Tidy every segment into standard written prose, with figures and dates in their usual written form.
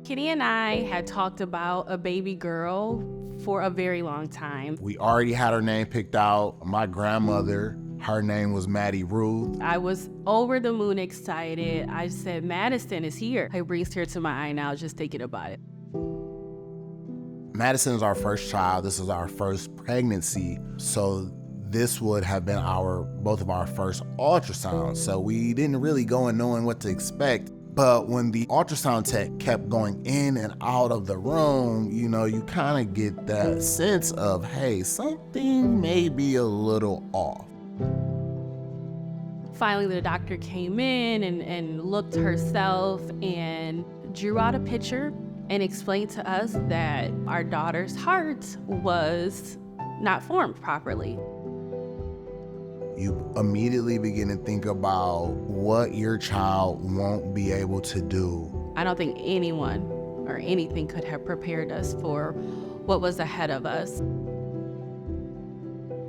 Kenny and I had talked about a baby girl for a very long time. We already had her name picked out. My grandmother, her name was Maddie Ruth. I was over the moon excited. I said, Maddison is here. I breathed tear to my eye now just thinking about it. Maddison is our first child. This is our first pregnancy. So this would have been both of our first ultrasounds. So we didn't really go in knowing what to expect. But when the ultrasound tech kept going in and out of the room, you kind of get that sense of, hey, something may be a little off. Finally, the doctor came in and looked herself and drew out a picture and explained to us that our daughter's heart was not formed properly. You immediately begin to think about what your child won't be able to do. I don't think anyone or anything could have prepared us for what was ahead of us.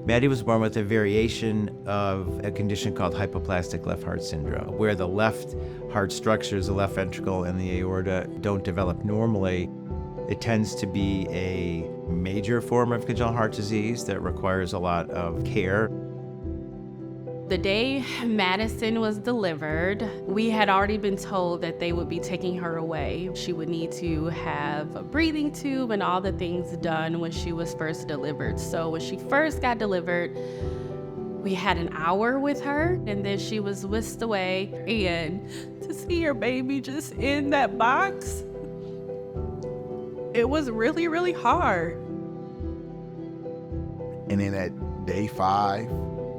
Maddie was born with a variation of a condition called hypoplastic left heart syndrome, where the left heart structures, the left ventricle and the aorta, don't develop normally. It tends to be a major form of congenital heart disease that requires a lot of care. The day Maddison was delivered, we had already been told that they would be taking her away. She would need to have a breathing tube and all the things done when she was first delivered. So when she first got delivered, we had an hour with her, and then she was whisked away. And to see your baby just in that box, it was really, really hard. And then at day 5,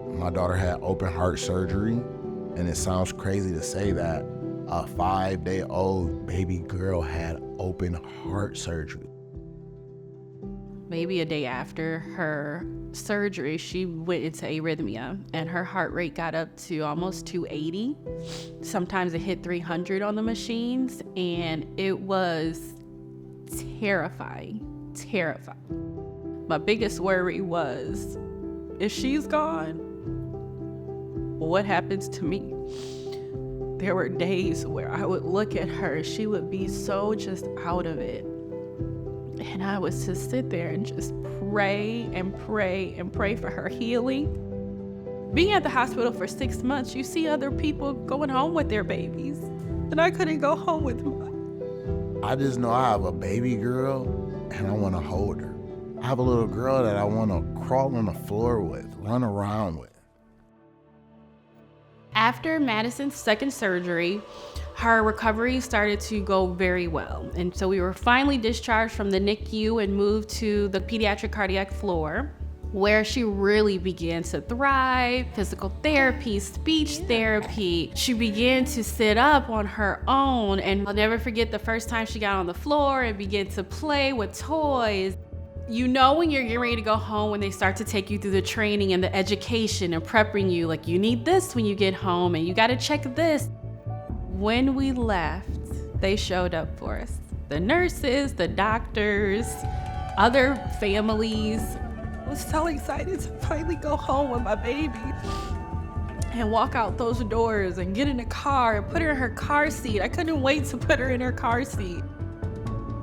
my daughter had open heart surgery, and it sounds crazy to say that a 5-day-old baby girl had open heart surgery. Maybe a day after her surgery, she went into arrhythmia, and her heart rate got up to almost 280. Sometimes it hit 300 on the machines, and it was terrifying. My biggest worry was, if she's gone, what happens to me? There were days where I would look at her, she would be so just out of it. And I would just sit there and just pray and pray and pray for her healing. Being at the hospital for 6 months, you see other people going home with their babies, and I couldn't go home with mine. I just know I have a baby girl and I want to hold her. I have a little girl that I want to crawl on the floor with, run around with. After Maddison's second surgery, her recovery started to go very well. And so we were finally discharged from the NICU and moved to the pediatric cardiac floor, where she really began to thrive. Physical therapy, speech therapy. She began to sit up on her own. And I'll never forget the first time she got on the floor and began to play with toys. You know when you're getting ready to go home, when they start to take you through the training and the education and prepping you, like, you need this when you get home and you gotta check this. When we left, they showed up for us. The nurses, the doctors, other families. I was so excited to finally go home with my baby and walk out those doors and get in the car and put her in her car seat. I couldn't wait to put her in her car seat.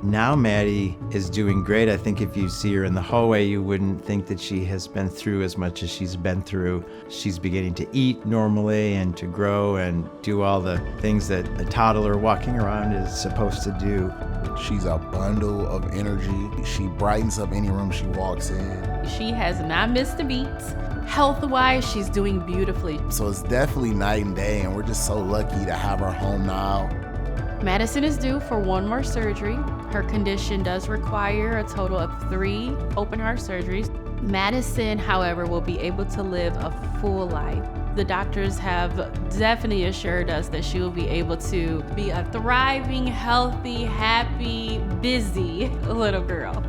Now Maddie is doing great. I think if you see her in the hallway, you wouldn't think that she has been through as much as she's been through. She's beginning to eat normally and to grow and do all the things that a toddler walking around is supposed to do. She's a bundle of energy. She brightens up any room she walks in. She has not missed a beat. Health-wise, she's doing beautifully. So it's definitely night and day, and we're just so lucky to have her home now. Maddison is due for one more surgery. Her condition does require a total of 3 open heart surgeries. Maddison, however, will be able to live a full life. The doctors have definitely assured us that she will be able to be a thriving, healthy, happy, busy little girl.